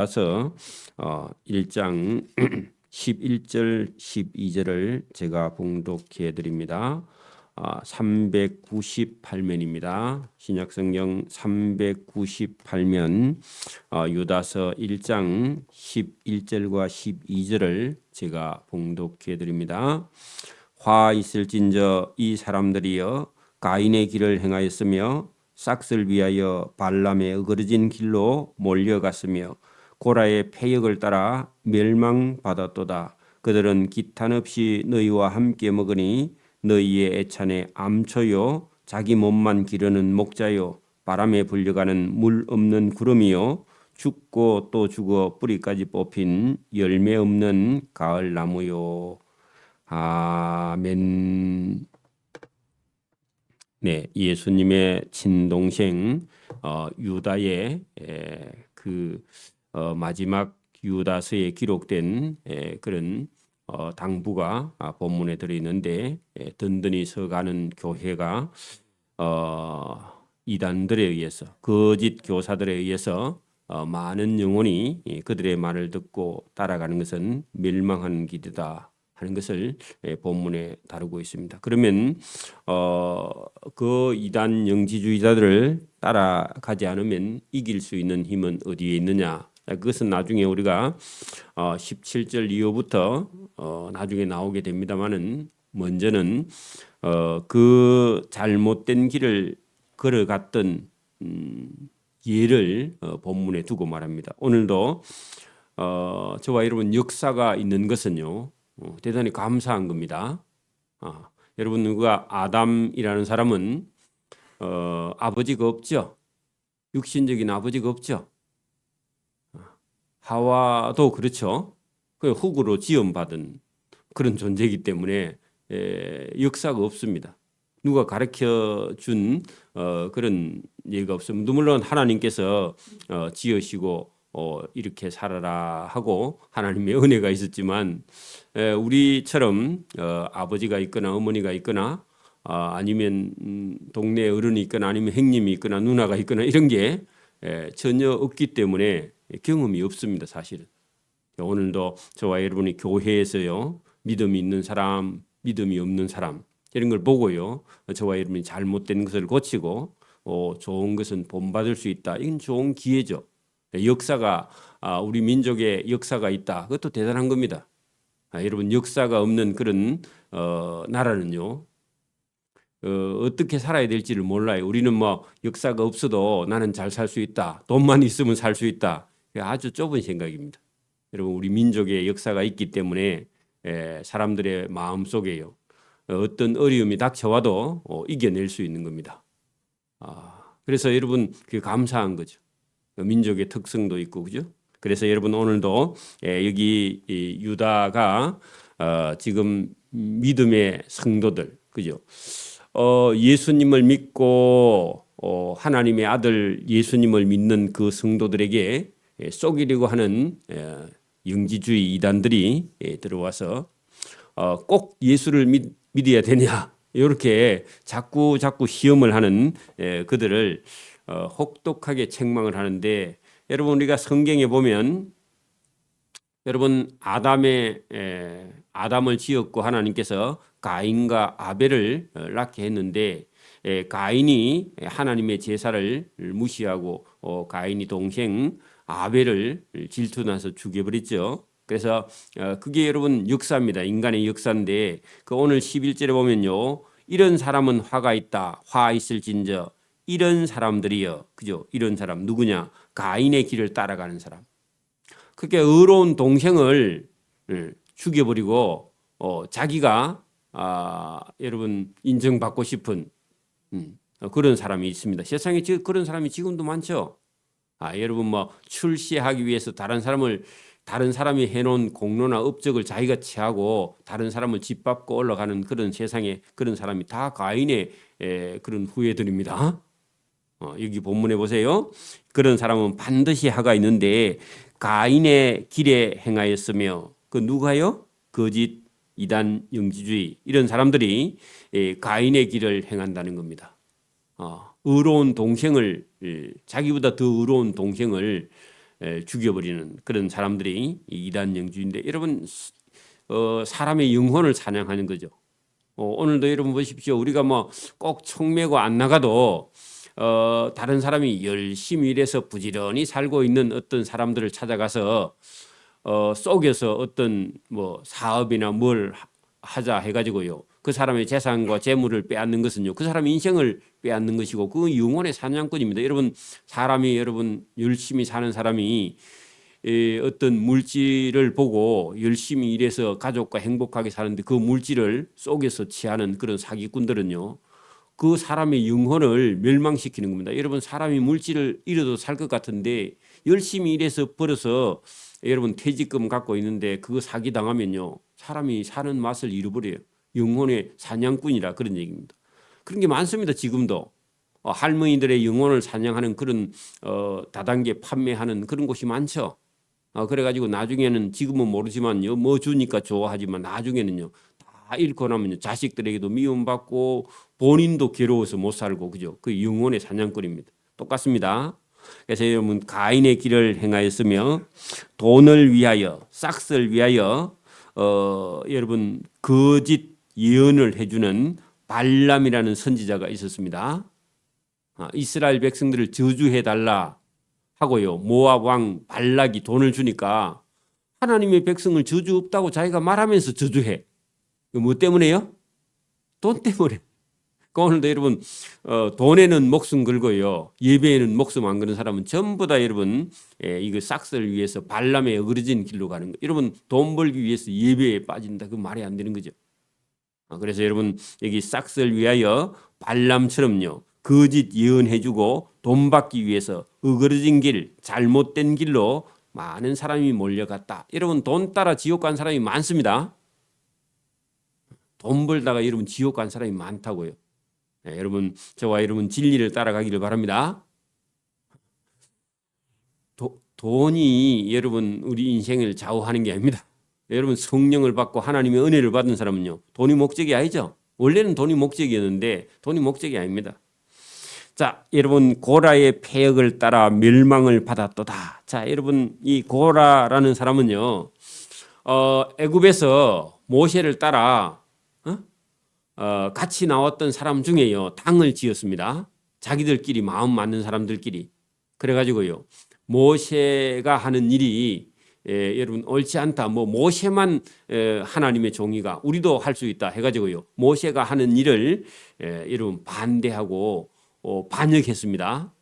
따라서 1장 11절 12절을 제가 봉독해 드립니다. 398면입니다. 신약성경 398면 유다서 1장 11절과 12절을 제가 봉독해 드립니다. 화 있을진저 이 사람들이여 가인의 길을 행하였으며 싹을 위하여 발람의 어그러진 길로 몰려갔으며 고라의 패역을 따라 멸망받았도다. 그들은 기탄 없이 너희와 함께 먹으니 너희의 애찬의 암초요 자기 몸만 기르는 목자요 바람에 불려가는 물 없는 구름이요 죽고 또 죽어 뿌리까지 뽑힌 열매 없는 가을 나무요. 아멘. 네, 예수님의 친동생 유다의 마지막 유다서에 기록된 그런 당부가 본문에 들어있는데 든든히 서가는 교회가 이단들에 의해서 거짓 교사들에 의해서 많은 영혼이 그들의 말을 듣고 따라가는 것은 멸망하는 길이다 하는 것을 본문에 다루고 있습니다. 그러면 그 이단 영지주의자들을 따라가지 않으면 이길 수 있는 힘은 어디에 있느냐? 그것은 나중에 우리가 17절 이후부터 나중에 나오게 됩니다만은 먼저는 그 잘못된 길을 걸어갔던 예를 본문에 두고 말합니다. 오늘도 저와 여러분 역사가 있는 것은요 대단히 감사한 겁니다. 여러분 누가 아담이라는 사람은 아버지가 없죠. 육신적인 아버지가 없죠. 하와도 그렇죠. 그 흙으로 지음받은 그런 존재이기 때문에 역사가 없습니다. 누가 가르쳐 준 그런 예가 없습니다. 물론 하나님께서 지으시고 이렇게 살아라 하고 하나님의 은혜가 있었지만 우리처럼 아버지가 있거나 어머니가 있거나 아니면 동네 어른이 있거나 아니면 형님이 있거나 누나가 있거나 이런 게 전혀 없기 때문에 경험이 없습니다. 사실은 오늘도 저와 여러분이 교회에서요 믿음이 있는 사람, 믿음이 없는 사람 이런 걸 보고요 저와 여러분이 잘못된 것을 고치고 좋은 것은 본받을 수 있다. 이건 좋은 기회죠. 역사가 우리 민족의 역사가 있다. 그것도 대단한 겁니다. 여러분 역사가 없는 그런 나라는요 어떻게 살아야 될지를 몰라요. 우리는 뭐 역사가 없어도 나는 잘 살 수 있다. 돈만 있으면 살 수 있다. 아주 좁은 생각입니다. 여러분 우리 민족의 역사가 있기 때문에 사람들의 마음속에요 어떤 어려움이 닥쳐와도 이겨낼 수 있는 겁니다. 그래서 여러분 그 감사한 거죠. 민족의 특성도 있고 그죠? 그래서 여러분 오늘도 여기 유다가 지금 믿음의 성도들 그죠? 예수님을 믿고 하나님의 아들 예수님을 믿는 그 성도들에게 속이려고 하는 영지주의 이단들이 들어와서 꼭 예수를 믿어야 되냐 이렇게 자꾸 시험을 하는 그들을 혹독하게 책망을 하는데 여러분 우리가 성경에 보면 여러분 아담을 지었고 하나님께서 가인과 아벨을 낳게 했는데 가인이 하나님의 제사를 무시하고 가인이 동생 아벨을 질투나서 죽여버렸죠. 그래서 그게 여러분 역사입니다. 인간의 역사인데 그 오늘 11절에 보면요. 이런 사람은 화가 있다. 화 있을진저 이런 사람들이요. 그죠? 이런 사람 누구냐? 가인의 길을 따라가는 사람. 그게 의로운 동생을 죽여버리고 자기가 여러분 인정받고 싶은 그런 사람이 있습니다. 세상에 그런 사람이 지금도 많죠. 여러분 뭐 출세하기 위해서 다른 사람이 해놓은 공로나 업적을 자기가 취하고 다른 사람을 짓밟고 올라가는 그런 세상에 그런 사람이 다 가인의 그런 후예들입니다. 여기 본문에 보세요. 그런 사람은 반드시 화가 있는데 가인의 길에 행하였으며 그 누가요? 거짓 이단 영지주의 이런 사람들이 가인의 길을 행한다는 겁니다. 의로운 동생을 자기보다 더 의로운 동생을 죽여버리는 그런 사람들이 이단 영주인데 여러분 사람의 영혼을 사냥하는 거죠. 오늘도 여러분 보십시오. 우리가 뭐 꼭 청매고 안 나가도 다른 사람이 열심히 일해서 부지런히 살고 있는 어떤 사람들을 찾아가서 속여서 어떤 뭐 사업이나 뭘 하자 해가지고요. 그 사람의 재산과 재물을 빼앗는 것은요. 그 사람의 인생을 빼앗는 것이고 그 영혼의 사냥꾼입니다. 여러분 사람이 여러분 열심히 사는 사람이 어떤 물질을 보고 열심히 일해서 가족과 행복하게 사는데 그 물질을 속여서 취하는 그런 사기꾼들은요. 그 사람의 영혼을 멸망시키는 겁니다. 여러분 사람이 물질을 잃어도 살 것 같은데 열심히 일해서 벌어서 여러분 퇴직금 갖고 있는데 그거 사기당하면요. 사람이 사는 맛을 잃어버려요. 영혼의 사냥꾼이라 그런 얘기입니다. 그런 게 많습니다. 지금도. 할머니들의 영혼을 사냥하는 그런 다단계 판매하는 그런 곳이 많죠. 그래가지고 나중에는 지금은 모르지만요. 뭐 주니까 좋아하지만 나중에는요. 다 잃고 나면요. 자식들에게도 미움받고 본인도 괴로워서 못 살고 그죠. 그 영혼의 사냥꾼입니다. 똑같습니다. 그래서 여러분 가인의 길을 행하였으며 돈을 위하여 싹스를 위하여 여러분 거짓 예언을 해주는 발람이라는 선지자가 있었습니다. 이스라엘 백성들을 저주해 달라 하고요. 모압 왕 발락이 돈을 주니까 하나님의 백성을 저주 없다고 자기가 말하면서 저주해. 뭐 때문에요? 돈 때문에. 오늘도 여러분 돈에는 목숨 걸고요. 예배에는 목숨 안 거는 사람은 전부 다 여러분 이거 싹스를 위해서 발람의 어그러진 길로 가는 거. 여러분 돈 벌기 위해서 예배에 빠진다. 그 말이 안 되는 거죠. 그래서 여러분 여기 싹스를 위하여 발람처럼요. 거짓 예언해주고 돈 받기 위해서 어그러진 길, 잘못된 길로 많은 사람이 몰려갔다. 여러분 돈 따라 지옥 간 사람이 많습니다. 돈 벌다가 여러분 지옥 간 사람이 많다고요. 여러분 저와 여러분 진리를 따라가기를 바랍니다. 돈이 여러분 우리 인생을 좌우하는 게 아닙니다. 여러분 성령을 받고 하나님의 은혜를 받은 사람은요. 돈이 목적이 아니죠. 원래는 돈이 목적이었는데 돈이 목적이 아닙니다. 자, 여러분 고라의 패역을 따라 멸망을 받았도다. 자, 여러분 이 고라라는 사람은요. 애굽에서 모세를 따라 같이 나왔던 사람 중에요. 당을 지었습니다. 자기들끼리 마음 맞는 사람들끼리. 그래가지고요. 모세가 하는 일이 여러분 옳지 않다. 뭐 모세만 하나님의 종이가 우리도 할 수 있다 해가지고요. 모세가 하는 일을 여러분 반대하고 반역했습니다.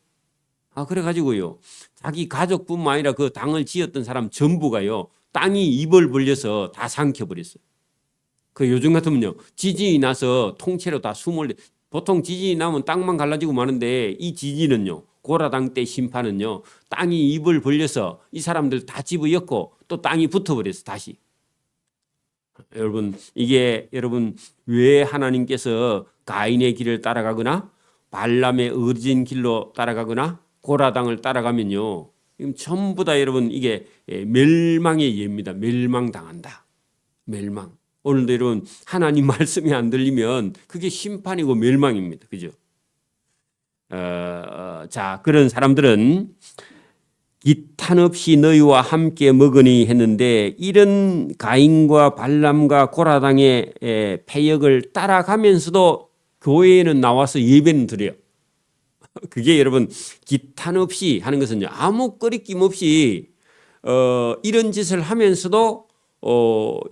그래가지고요. 자기 가족뿐만 아니라 그 당을 지었던 사람 전부가요. 땅이 입을 벌려서 다 삼켜버렸어요. 그 요즘 같으면요. 지진이 나서 통째로 다 숨을 보통 지진이 나면 땅만 갈라지고 마는데 이 지진은요. 고라당 때 심판은요. 땅이 입을 벌려서 이 사람들 다 집어였고 또 땅이 붙어버렸어 다시. 여러분 이게 여러분 왜 하나님께서 가인의 길을 따라가거나 발람의 어진 길로 따라가거나 고라당을 따라가면요. 전부 다 여러분 이게 멸망의 예입니다. 멸망당한다. 멸망. 오늘도 여러분 하나님 말씀이 안 들리면 그게 심판이고 멸망입니다. 그죠? 자, 그런 사람들은 기탄 없이 너희와 함께 먹으니 했는데 이런 가인과 발람과 고라당의 패역을 따라가면서도 교회에는 나와서 예배는 드려요. 그게 여러분 기탄 없이 하는 것은요. 아무 꺼리낌 없이 이런 짓을 하면서도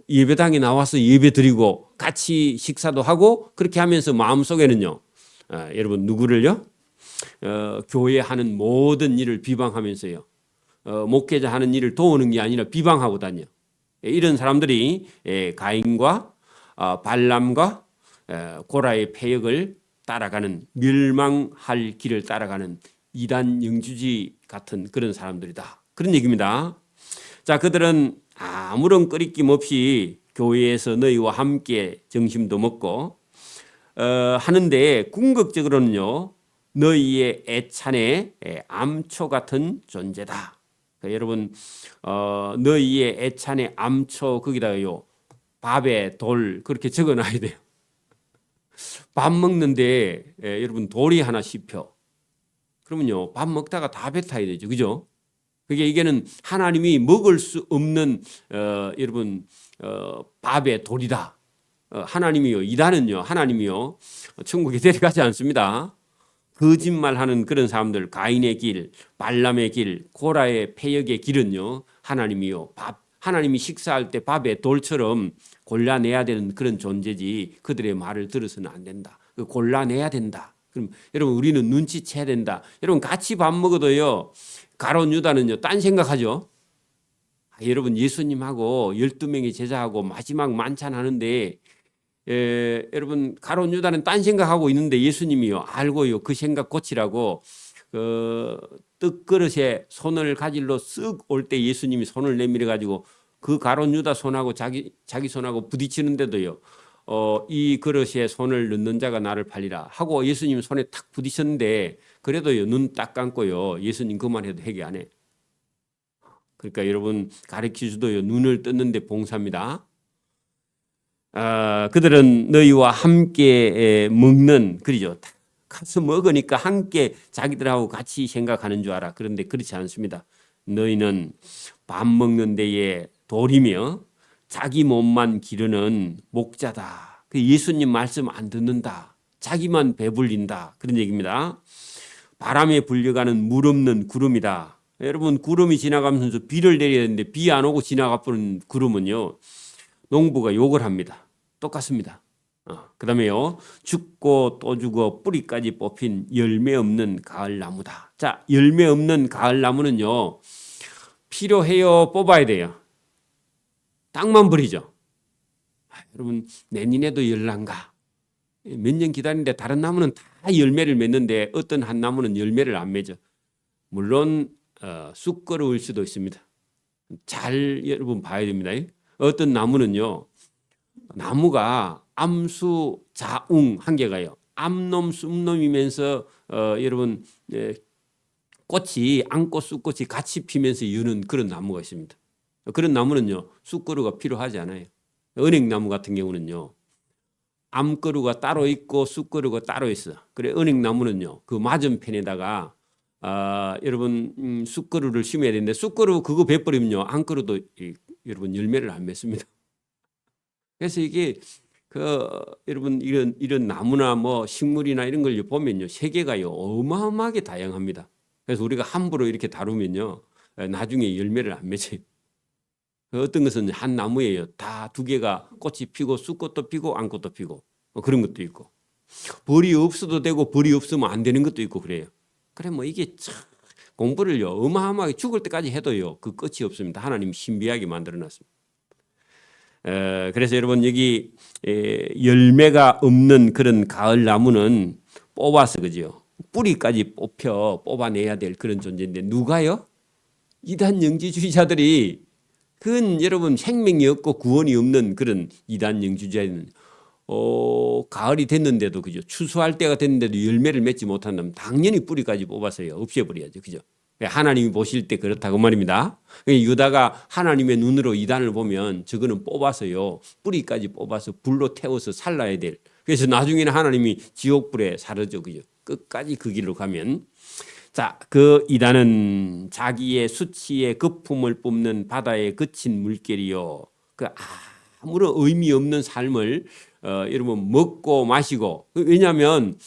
예배당에 나와서 예배 드리고 같이 식사도 하고 그렇게 하면서 마음속에는요. 여러분 누구를요? 교회 하는 모든 일을 비방하면서요. 목회자 하는 일을 도우는 게 아니라 비방하고 다녀. 이런 사람들이 가인과 발람과 고라의 패역을 따라가는 멸망할 길을 따라가는 이단 영주지 같은 그런 사람들이다. 그런 얘기입니다. 자, 그들은 아무런 꺼리낌 없이 교회에서 너희와 함께 점심도 먹고 하는데 궁극적으로는요. 너희의 애찬의 암초 같은 존재다. 그러니까 여러분 너희의 애찬의 암초 거기다가요. 밥에 돌 그렇게 적어놔야 돼요. 밥 먹는데 여러분 돌이 하나 씹혀. 그러면요 밥 먹다가 다 뱉어야 되죠, 그죠? 그게 이게는 하나님이 먹을 수 없는 여러분 밥의 돌이다. 하나님이요, 이단은요, 하나님이요, 천국에 데려가지 않습니다. 거짓말하는 그런 사람들, 가인의 길, 발람의 길, 고라의 패역의 길은요, 하나님이요, 하나님이 식사할 때 밥에 돌처럼 골라내야 되는 그런 존재지, 그들의 말을 들어서는 안 된다. 골라내야 된다. 그럼 여러분, 우리는 눈치채야 된다. 여러분, 같이 밥 먹어도요, 가룟 유다는요, 딴 생각하죠. 여러분, 예수님하고 12명의 제자하고 마지막 만찬 하는데 여러분, 가룟 유다는 딴 생각하고 있는데 예수님이요, 알고요, 그 생각 고치라고 떡그릇에 손을 가질러 쓱 올 때 예수님이 손을 내밀어 가지고 그 가룟 유다 손하고 자기 손하고 부딪히는데도요, 이 그릇에 손을 넣는 자가 나를 팔리라 하고 예수님 손에 탁 부딪혔는데, 그래도요, 눈 딱 감고요, 예수님 그만해도 회개 안 해. 그러니까 여러분, 가르치주도요, 눈을 떴는데 봉사입니다. 그들은 너희와 함께 먹는, 그러죠, 가서 먹으니까 함께 자기들하고 같이 생각하는 줄 알아. 그런데 그렇지 않습니다. 너희는 밥 먹는 데에 돌이며 자기 몸만 기르는 목자다. 그 예수님 말씀 안 듣는다. 자기만 배불린다. 그런 얘기입니다. 바람에 불려가는 물 없는 구름이다. 여러분, 구름이 지나가면서 비를 내려야 되는데 비 안 오고 지나가 버린 구름은요, 농부가 욕을 합니다. 똑같습니다. 그 다음에요, 죽고 또 죽어 뿌리까지 뽑힌 열매 없는 가을 나무다. 자, 열매 없는 가을 나무는요, 필요해요, 뽑아야 돼요. 땅만 버리죠. 여러분, 내년에도 열난가. 몇 년 기다리는데 다른 나무는 다 열매를 맺는데 어떤 한 나무는 열매를 안 맺어. 물론 쑥거루일 수도 있습니다. 잘 여러분 봐야 됩니다. 어떤 나무는요, 나무가 암수 자웅 한계가요, 암놈 쑥놈이면서 여러분 꽃이 안꽃 쑥꽃이 같이 피면서 여는 그런 나무가 있습니다. 그런 나무는요, 쑥거루가 필요하지 않아요. 은행나무 같은 경우는요, 암거루가 따로 있고 쑥거루가 따로 있어. 그래, 은행나무는요, 그 맞은편에다가 여러분 쑥거루를 심어야 되는데, 쑥거루 그거 베버리면요, 암거루도 여러분 열매를 안 맺습니다. 그래서 이게 여러분 이런 나무나 뭐 식물이나 이런 걸 보면요, 세계가요 어마어마하게 다양합니다. 그래서 우리가 함부로 이렇게 다루면요, 나중에 열매를 안 맺어요. 어떤 것은 한 나무예요, 다 두 개가 꽃이 피고 쑥꽃도 피고 암꽃도 피고 그런 것도 있고, 벌이 없어도 되고 벌이 없으면 안 되는 것도 있고 그래요. 그래, 뭐 이게 참 공부를요 어마어마하게 죽을 때까지 해도요 그 끝이 없습니다. 하나님 신비하게 만들어놨습니다. 그래서 여러분, 여기 열매가 없는 그런 가을 나무는 뽑아서, 그죠, 뿌리까지 뽑아내야 될 그런 존재인데, 누가요? 이단 영지주의자들이, 그건 여러분 생명이 없고 구원이 없는 그런 이단 영지주의자는 가을이 됐는데도, 그죠, 추수할 때가 됐는데도 열매를 맺지 못한다면 당연히 뿌리까지 뽑아서요 없애버려야죠, 그죠. 하나님이 보실 때 그렇다고 말입니다. 유다가 하나님의 눈으로 이단을 보면 저거는 뽑아서요, 뿌리까지 뽑아서 불로 태워서 살라야 될. 그래서 나중에는 하나님이 지옥불에 사르죠, 그죠. 끝까지 그 길로 가면. 자, 그 이단은 자기의 수치의 거품을 뿜는 바다에 그친 물결이요, 그 아무런 의미 없는 삶을 여러분 먹고 마시고, 왜냐하면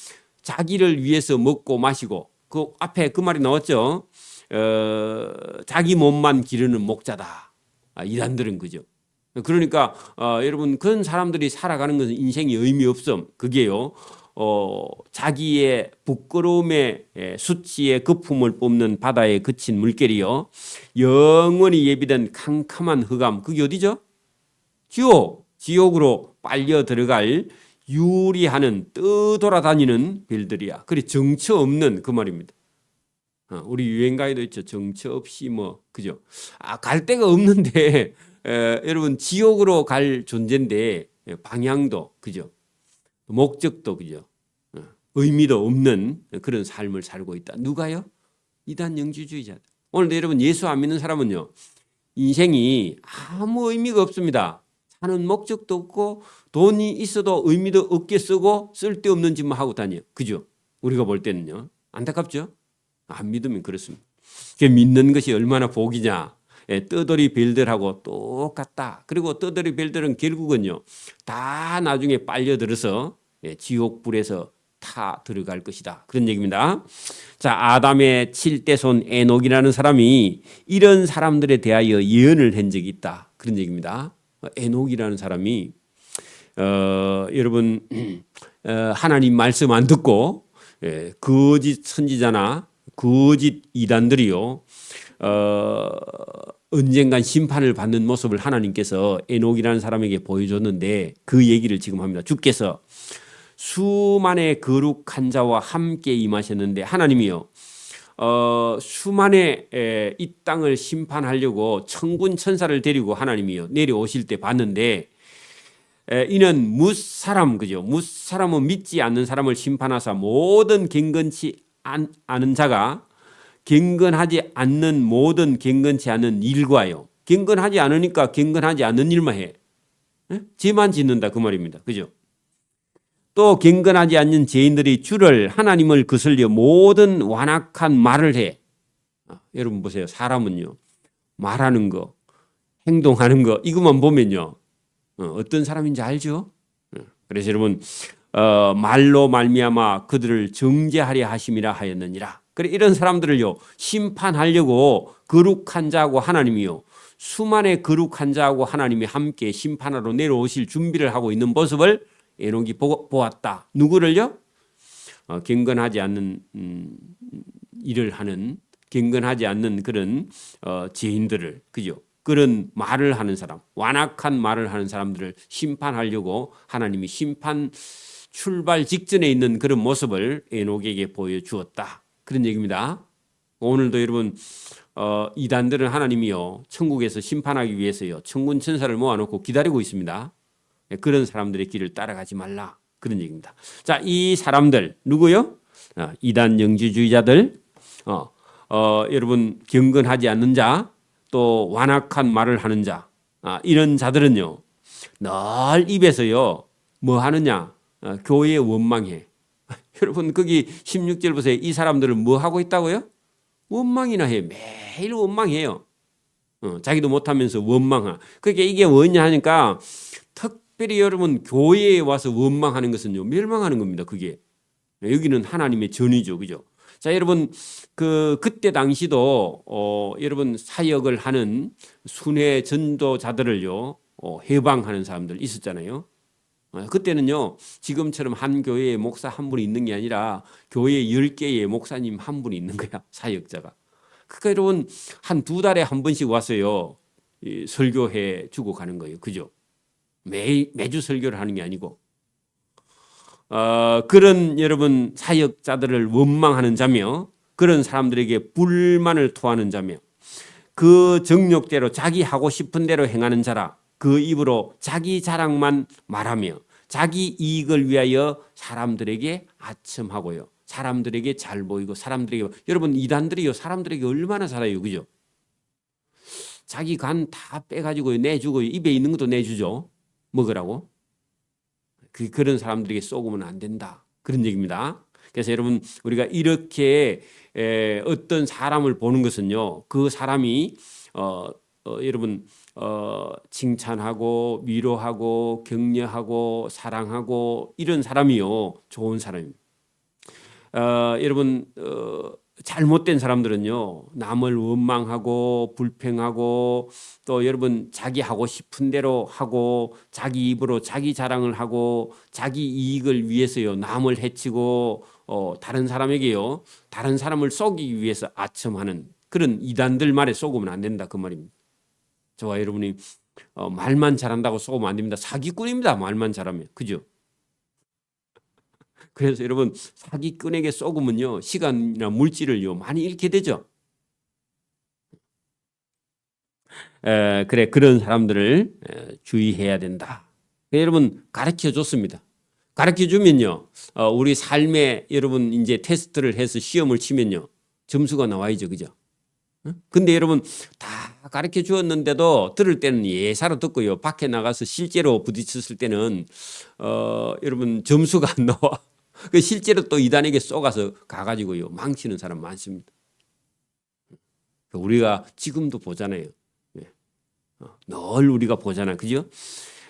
자기를 위해서 먹고 마시고, 그 앞에 그 말이 나왔죠. 자기 몸만 기르는 목자다. 이단들은, 그죠. 그러니까 여러분, 그런 사람들이 살아가는 것은 인생이 의미 없음. 그게요, 자기의 부끄러움의 수치의 거품을 뿜는 바다에 그친 물결이요, 영원히 예비된 캄캄한 흑암. 그게 어디죠? 지옥으로 빨려 들어갈 유리하는 떠돌아다니는 별들이야. 그래, 정처 없는, 그 말입니다. 우리 유행가에도 있죠. 정처 없이 뭐, 그죠. 갈 데가 없는데 여러분, 지옥으로 갈 존재인데 방향도, 그죠, 목적도, 그죠, 의미도 없는 그런 삶을 살고 있다. 누가요? 이단 영지주의자들. 오늘도 여러분, 예수 안 믿는 사람은요, 인생이 아무 의미가 없습니다. 사는 목적도 없고 돈이 있어도 의미도 없게 쓰고 쓸데없는 짓만 하고 다녀요, 그죠. 우리가 볼 때는요. 안타깝죠. 안 믿으면 그렇습니다. 그 믿는 것이 얼마나 복이냐. 예, 떠돌이 별들하고 똑같다. 그리고 떠돌이 별들은 결국은요, 다 나중에 빨려들어서 예, 지옥불에서 타 들어갈 것이다. 그런 얘기입니다. 자, 아담의 7대 손 에녹이라는 사람이 이런 사람들에 대하여 예언을 한 적이 있다. 그런 얘기입니다. 에녹이라는 사람이 여러분 하나님 말씀 안 듣고 예, 거짓 선지자나 거짓 이단들이요 언젠간 심판을 받는 모습을 하나님께서 에녹이라는 사람에게 보여줬는데 그 얘기를 지금 합니다. 주께서 수만의 거룩한 자와 함께 임하셨는데 하나님이요 수만의 이 땅을 심판하려고 천군 천사를 데리고 하나님이요 내려오실 때 봤는데 이는 뭇사람 그죠? 뭇사람은 믿지 않는 사람을 심판하사 모든 경건치 않은 자가 경건하지 않는 모든 경건치 않은 일과요. 경건하지 않으니까 경건하지 않는 일만 해. 죄만 짓는다 그 말입니다. 그죠? 또 경건하지 않는 죄인들이 주를 하나님을 거슬려 모든 완악한 말을 해. 여러분 보세요. 사람은요. 말하는 거, 행동하는 거 이것만 보면요. 어떤 사람인지 알죠? 그래서 여러분 말로 말미암아 그들을 정죄하려 하심이라 하였느니라. 그래 이런 사람들을요 심판하려고 거룩한 자하고 하나님이요 수만의 거룩한 자하고 하나님이 함께 심판하러 내려오실 준비를 하고 있는 모습을 에녹이 보았다. 누구를요? 경건하지 않는 일을 하는 경건하지 않는 그런 죄인들을 그죠? 그런 말을 하는 사람, 완악한 말을 하는 사람들을 심판하려고 하나님이 심판 출발 직전에 있는 그런 모습을 에녹에게 보여주었다. 그런 얘기입니다. 오늘도 여러분 이단들은 하나님이요 천국에서 심판하기 위해서요 천군 천사를 모아놓고 기다리고 있습니다. 그런 사람들의 길을 따라가지 말라. 그런 얘기입니다. 자, 이 사람들 누구요? 이단 영지주의자들, 여러분 경건하지 않는 자, 또 완악한 말을 하는 자, 이런 자들은요 늘 입에서요 뭐 하느냐? 교회에 원망해. 여러분 거기 16절 보세요. 이 사람들은 뭐 하고 있다고요? 원망이나 해. 매일 원망해요. 자기도 못하면서 원망하. 그러니까 이게 뭐냐 하니까 특별히 여러분 교회에 와서 원망하는 것은요 멸망하는 겁니다. 그게 여기는 하나님의 전이죠, 그죠? 자, 여러분 그때 당시도 여러분 사역을 하는 순회 전도자들을요 해방하는 사람들 있었잖아요. 그때는요 지금처럼 한 교회에 목사 한 분이 있는 게 아니라 교회 10개의 목사님 한 분이 있는 거야 사역자가. 그러니까 여러분 한 2달에 한 번씩 와서요 설교해 주고 가는 거예요. 그죠? 매주 설교를 하는 게 아니고 그런 여러분 사역자들을 원망하는 자며 그런 사람들에게 불만을 토하는 자며 그 정욕대로 자기 하고 싶은 대로 행하는 자라 그 입으로 자기 자랑만 말하며 자기 이익을 위하여 사람들에게 아첨하고요. 사람들에게 잘 보이고 사람들에게 여러분 이단들이요 사람들에게 얼마나 잘해요. 그죠? 자기 간 다 빼가지고 내주고 입에 있는 것도 내주죠. 먹으라고. 그런 사람들에게 쏘으면 안 된다. 그런 얘기입니다. 그래서 여러분 우리가 이렇게 어떤 사람을 보는 것은요. 그 사람이 여러분 칭찬하고 위로하고 격려하고 사랑하고 이런 사람이요. 좋은 사람입니다. 여러분 잘못된 사람들은요 남을 원망하고 불평하고 또 여러분 자기 하고 싶은 대로 하고 자기 입으로 자기 자랑을 하고 자기 이익을 위해서요 남을 해치고 다른 사람에게요 다른 사람을 속이기 위해서 아첨하는 그런 이단들 말에 속으면 안 된다 그 말입니다. 저와 여러분이 말만 잘한다고 속으면 안 됩니다. 사기꾼입니다. 말만 잘하면. 그죠? 그래서 여러분 사기꾼에게 속으면요 시간이나 물질을요 많이 잃게 되죠. 그래 그런 사람들을 주의해야 된다. 여러분 가르쳐 줬습니다. 가르쳐 주면요 우리 삶에 여러분 이제 테스트를 해서 시험을 치면요 점수가 나와야죠, 그죠? 근데 여러분 다 가르쳐 주었는데도 들을 때는 예사로 듣고요 밖에 나가서 실제로 부딪혔을 때는 여러분 점수가 안 나와. 실제로 또 이단에게 쏘가서 가가지고요 망치는 사람 많습니다. 우리가 지금도 보잖아요. 늘 우리가 보잖아요. 그죠?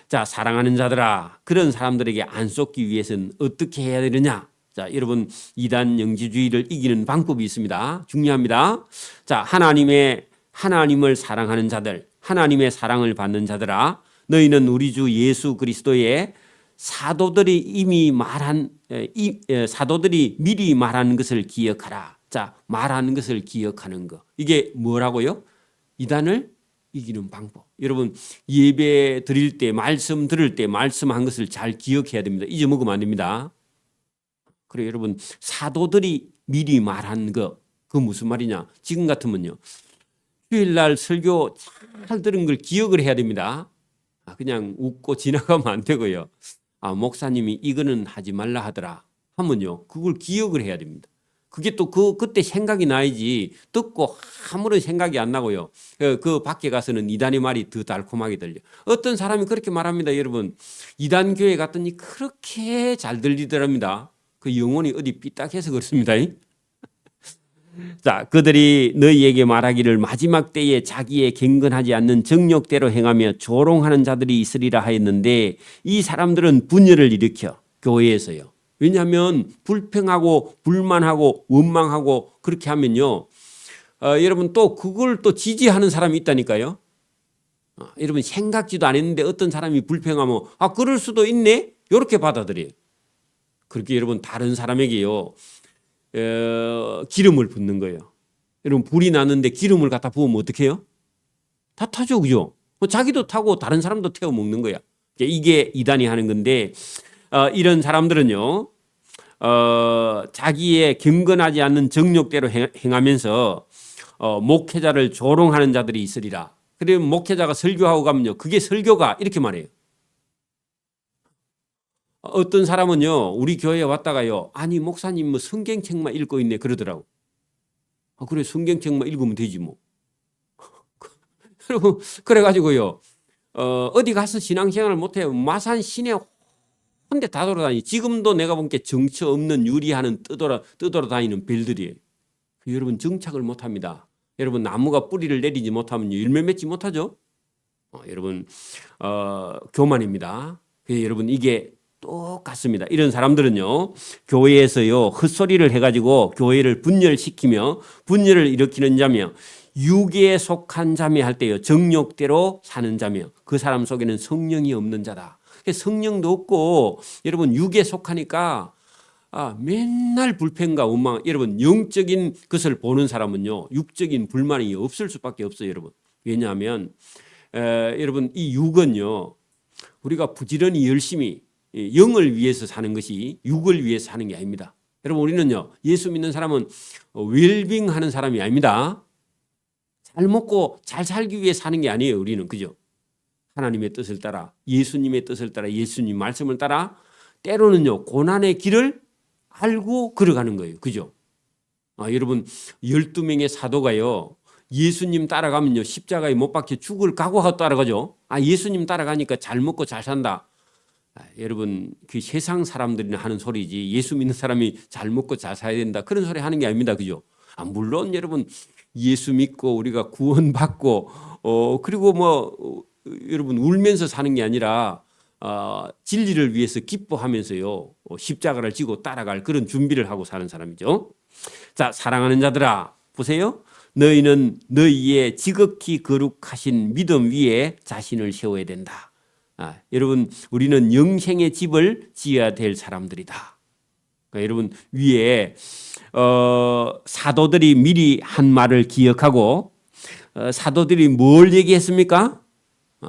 자, 사랑하는 자들아, 그런 사람들에게 안 쏟기 위해서는 어떻게 해야 되느냐? 자, 여러분, 이단 영지주의를 이기는 방법이 있습니다. 중요합니다. 자, 하나님을 사랑하는 자들, 하나님의 사랑을 받는 자들아, 너희는 우리 주 예수 그리스도의 사도들이 미리 말한 것을 기억하라. 자, 말하는 것을 기억하는 거. 이게 뭐라고요? 이단을 이기는 방법. 여러분, 예배 드릴 때, 말씀 들을 때 말씀한 것을 잘 기억해야 됩니다. 잊어먹으면 안 됩니다. 그래, 여러분, 사도들이 미리 말한 거, 그 무슨 말이냐? 지금 같으면요, 주일날 설교 잘 들은 걸 기억을 해야 됩니다. 그냥 웃고 지나가면 안 되고요. 목사님이 이거는 하지 말라 하더라 하면요, 그걸 기억을 해야 됩니다. 그게 또 그때 생각이 나야지, 듣고 아무런 생각이 안 나고요. 그 밖에 가서는 이단의 말이 더 달콤하게 들려. 어떤 사람이 그렇게 말합니다. 여러분, 이단 교회 갔더니 그렇게 잘 들리더랍니다. 그 영혼이 어디 삐딱해서 그렇습니다. 자, 그들이 너희에게 말하기를 마지막 때에 자기의 경건하지 않는 정욕대로 행하며 조롱하는 자들이 있으리라 하였는데, 이 사람들은 분열을 일으켜 교회에서요. 왜냐하면 불평하고 불만하고 원망하고 그렇게 하면요, 여러분 또 그걸 또 지지하는 사람이 있다니까요. 여러분, 생각지도 안 했는데 어떤 사람이 불평하면 그럴 수도 있네, 이렇게 받아들여요. 그렇게 여러분 다른 사람에게요, 기름을 붓는 거예요. 여러분, 불이 났는데 기름을 갖다 부으면 어떻게 해요? 다 타죠, 그죠? 자기도 타고 다른 사람도 태워 먹는 거야. 이게 이단이 하는 건데, 이런 사람들은요, 자기의 경건하지 않는 정욕대로 행하면서 목회자를 조롱하는 자들이 있으리라. 그리고 목회자가 설교하고 가면요, 그게 설교가 이렇게 말해요. 어떤 사람은요, 우리 교회에 왔다가요, 아니 목사님 뭐 성경책만 읽고 있네 그러더라고. 그래, 성경책만 읽으면 되지 뭐. 그래가지고요, 어디 가서 신앙생활을 못해요. 마산 시내 혼데 다 돌아다니. 지금도 내가 본 게 정처 없는 유리하는 떠돌아 다니는 별들이에요. 여러분, 정착을 못합니다. 여러분, 나무가 뿌리를 내리지 못하면 열매 맺지 못하죠. 여러분, 교만입니다. 여러분, 이게 똑같습니다. 이런 사람들은요, 교회에서요, 헛소리를 해가지고 교회를 분열시키며 분열을 일으키는 자며, 육에 속한 자매 할 때요, 정욕대로 사는 자며, 그 사람 속에는 성령이 없는 자다. 성령도 없고, 여러분, 육에 속하니까 맨날 불평과 원망. 여러분, 영적인 것을 보는 사람은요, 육적인 불만이 없을 수밖에 없어요. 여러분, 왜냐하면 여러분, 이 육은요, 우리가 부지런히 열심히 영을 위해서 사는 것이 육을 위해서 사는 게 아닙니다. 여러분, 우리는요, 예수 믿는 사람은 웰빙하는 사람이 아닙니다. 잘 먹고 잘 살기 위해 사는 게 아니에요. 우리는, 그죠? 하나님의 뜻을 따라, 예수님의 뜻을 따라, 예수님 말씀을 따라, 때로는요, 고난의 길을 알고 걸어가는 거예요. 그죠? 여러분, 12명의 사도가요, 예수님 따라가면요, 십자가에 못 박혀 죽을 각오하고 따라가죠. 예수님 따라가니까 잘 먹고 잘 산다. 여러분, 그 세상 사람들이나 하는 소리지, 예수 믿는 사람이 잘 먹고 잘 살아야 된다, 그런 소리 하는 게 아닙니다. 그죠? 물론 여러분, 예수 믿고 우리가 구원받고 그리고 뭐 여러분, 울면서 사는 게 아니라 진리를 위해서 기뻐하면서요, 십자가를 지고 따라갈 그런 준비를 하고 사는 사람이죠. 자, 사랑하는 자들아, 보세요. 너희는 너희의 지극히 거룩하신 믿음 위에 자신을 세워야 된다. 여러분, 우리는 영생의 집을 지어야 될 사람들이다. 그러니까 여러분, 위에 사도들이 미리 한 말을 기억하고, 사도들이 뭘 얘기했습니까?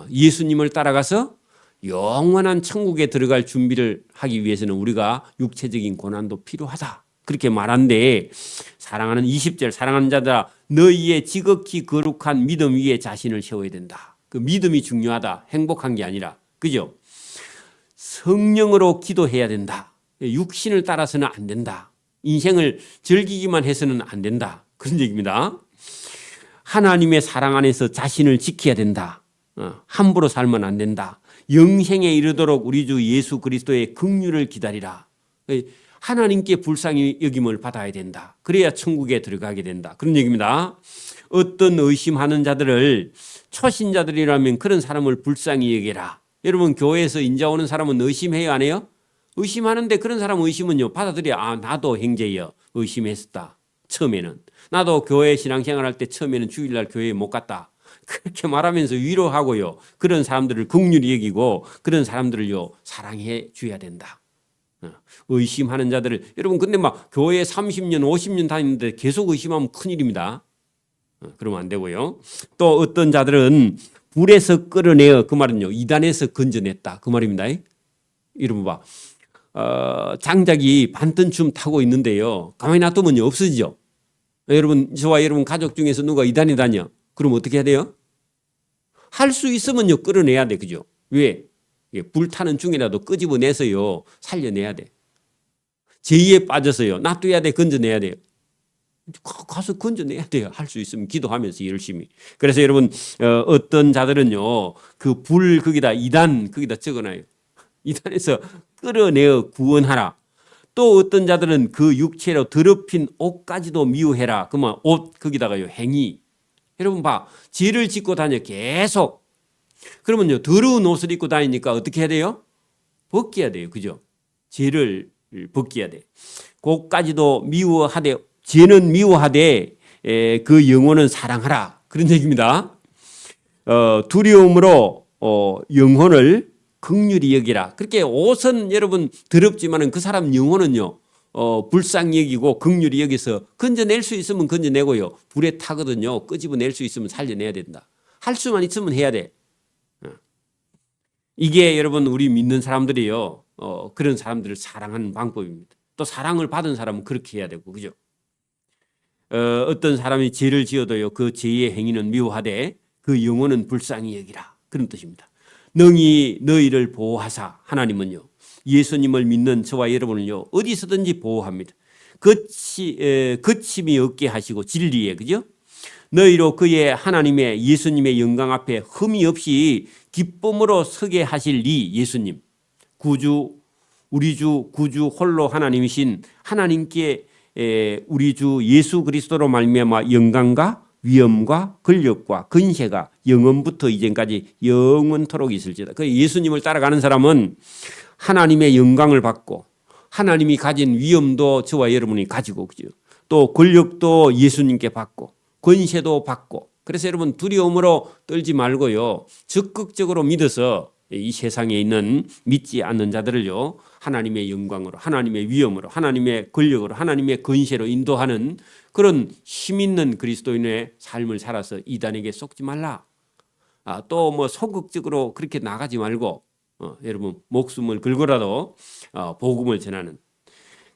예수님을 따라가서 영원한 천국에 들어갈 준비를 하기 위해서는 우리가 육체적인 고난도 필요하다, 그렇게 말한데, 사랑하는 20절, 사랑하는 자들아, 너희의 지극히 거룩한 믿음 위에 자신을 세워야 된다. 그 믿음이 중요하다, 행복한 게 아니라. 그죠? 성령으로 기도해야 된다. 육신을 따라서는 안 된다. 인생을 즐기기만 해서는 안 된다, 그런 얘기입니다. 하나님의 사랑 안에서 자신을 지켜야 된다. 함부로 살면 안 된다. 영생에 이르도록 우리 주 예수 그리스도의 긍휼을 기다리라. 하나님께 불쌍히 여김을 받아야 된다. 그래야 천국에 들어가게 된다, 그런 얘기입니다. 어떤 의심하는 자들을 초신자들이라면 그런 사람을 불쌍히 여겨라. 여러분 교회에서 인자 오는 사람은 의심해요 안 해요? 의심하는데 그런 사람 의심은요 받아들여. 아 나도 형제여 의심했었다. 처음에는 나도 교회 신앙생활 할 때 처음에는 주일날 교회에 못 갔다. 그렇게 말하면서 위로하고요. 그런 사람들을 긍휼히 여기고 그런 사람들을요 사랑해 줘야 된다. 의심하는 자들을 여러분 근데 막 교회 30년 50년 다니는데 계속 의심하면 큰일입니다. 그러면 안 되고요. 또 어떤 자들은 불에서 끌어내어 그 말은요 이단에서 건져냈다 그 말입니다. 이러면 봐 장작이 반뜬춤 타고 있는데요 가만히 놔두면 없어지죠. 여러분 저와 여러분 가족 중에서 누가 이단에 다녀 그럼 어떻게 해야 돼요? 할 수 있으면요 끌어내야 돼. 그죠? 왜? 불타는 중이라도 끄집어내서요 살려내야 돼. 죄에 빠져서요 놔둬야 돼. 건져내야 돼요. 가서 건져내야 돼요. 할 수 있으면 기도하면서 열심히. 그래서 여러분 어떤 자들은요 그 불 거기다 이단 거기다 적어놔요. 이단에서 끌어내어 구원하라. 또 어떤 자들은 그 육체로 더럽힌 옷까지도 미워해라. 그러면 옷 거기다가요 행위. 여러분 봐 죄를 짓고 다녀 계속. 그러면요 더러운 옷을 입고 다니니까 어떻게 해야 돼요? 벗겨야 돼요. 그죠? 죄를 벗겨야 돼. 그까지도 미워하되 죄는 미워하되 그 영혼은 사랑하라. 그런 얘기입니다. 두려움으로 영혼을 긍휼히 여기라. 그렇게 옷은 여러분 더럽지만은 그 사람 영혼은요 불쌍히 여기고 긍휼히 여기서 건져낼 수 있으면 건져내고요. 불에 타거든요. 끄집어낼 수 있으면 살려내야 된다. 할 수만 있으면 해야 돼. 이게 여러분 우리 믿는 사람들이요 그런 사람들을 사랑하는 방법입니다. 또 사랑을 받은 사람은 그렇게 해야 되고 그죠? 어떤 사람이 죄를 지어도요 그 죄의 행위는 미워하되 그 영혼은 불쌍히 여기라. 그런 뜻입니다. 능히 너희를 보호하사 하나님은요 예수님을 믿는 저와 여러분을요 어디서든지 보호합니다. 거침이 없게 하시고 진리에 그죠? 너희로 그의 하나님의 예수님의 영광 앞에 흠이 없이 기쁨으로 서게 하실 이 예수님 구주 우리 주 구주 홀로 하나님이신 하나님께 우리 주 예수 그리스도로 말미암아 영광과 위엄과 권력과 근세가 영원부터 이전까지 영원토록 있을지다. 그 예수님을 따라가는 사람은 하나님의 영광을 받고 하나님이 가진 위엄도 저와 여러분이 가지고 그죠? 또 권력도 예수님께 받고 권세도 받고 그래서 여러분 두려움으로 떨지 말고요 적극적으로 믿어서 이 세상에 있는 믿지 않는 자들을요 하나님의 영광으로 하나님의 위엄으로 하나님의 권력으로 하나님의 권세로 인도하는 그런 힘 있는 그리스도인의 삶을 살아서 이단에게 속지 말라. 또 뭐 소극적으로 그렇게 나가지 말고 여러분 목숨을 걸고라도 복음을 전하는.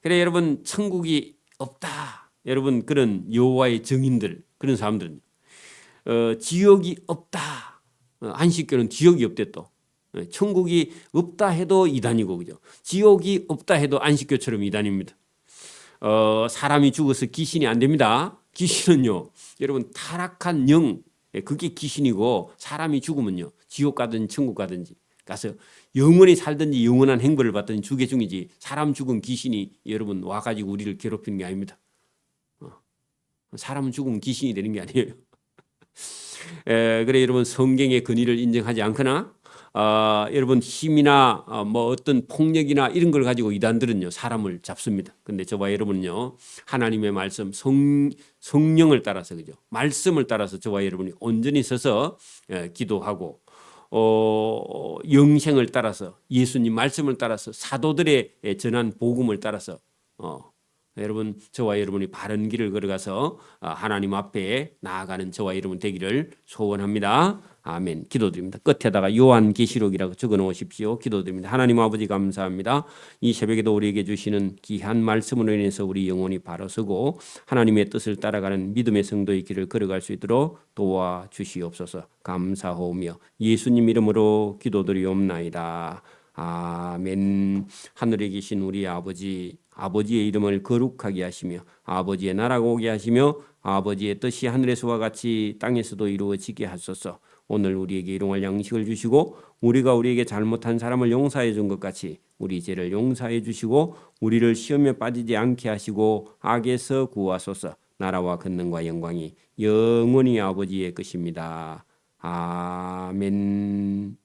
그래 여러분 천국이 없다. 여러분 그런 여호와의 증인들 그런 사람들은 지옥이 없다. 안식교는 지옥이 없대 또. 천국이 없다 해도 이단이고 그죠? 지옥이 없다 해도 안식교처럼 이단입니다. 사람이 죽어서 귀신이 안 됩니다. 귀신은요, 여러분 타락한 영, 그게 귀신이고 사람이 죽으면요 지옥 가든지 천국 가든지 가서 영원히 살든지 영원한 행복을 받든지 죽게 중이지 사람 죽은 귀신이 여러분 와가지고 우리를 괴롭히는 게 아닙니다. 사람은 죽으면 귀신이 되는 게 아니에요. 그래 여러분 성경의 권위를 인정하지 않거나 여러분 힘이나 뭐 어떤 폭력이나 이런 걸 가지고 이단들은요 사람을 잡습니다. 근데 저와 여러분은요 하나님의 말씀 성령을 따라서 그죠? 말씀을 따라서 저와 여러분이 온전히 서서 기도하고 영생을 따라서 예수님 말씀을 따라서 사도들의 전한 복음을 따라서 여러분 저와 여러분이 바른 길을 걸어가서 하나님 앞에 나아가는 저와 여러분 되기를 소원합니다. 아멘. 기도드립니다. 끝에다가 요한계시록이라고 적어 놓으십시오. 기도드립니다. 하나님 아버지 감사합니다. 이 새벽에도 우리에게 주시는 귀한 말씀으로 인해서 우리 영혼이 바로 서고 하나님의 뜻을 따라가는 믿음의 성도의 길을 걸어갈 수 있도록 도와주시옵소서. 감사하오며 예수님 이름으로 기도드리옵나이다. 아멘. 하늘에 계신 우리 아버지의 이름을 거룩하게 하시며 아버지의 나라가 오게 하시며 아버지의 뜻이 하늘에서와 같이 땅에서도 이루어지게 하소서. 오늘 우리에게 일용할 양식을 주시고 우리가 우리에게 잘못한 사람을 용서해 준 것 같이 우리 죄를 용서해 주시고 우리를 시험에 빠지지 않게 하시고 악에서 구하소서. 나라와 권능과 영광이 영원히 아버지의 것입니다. 아멘.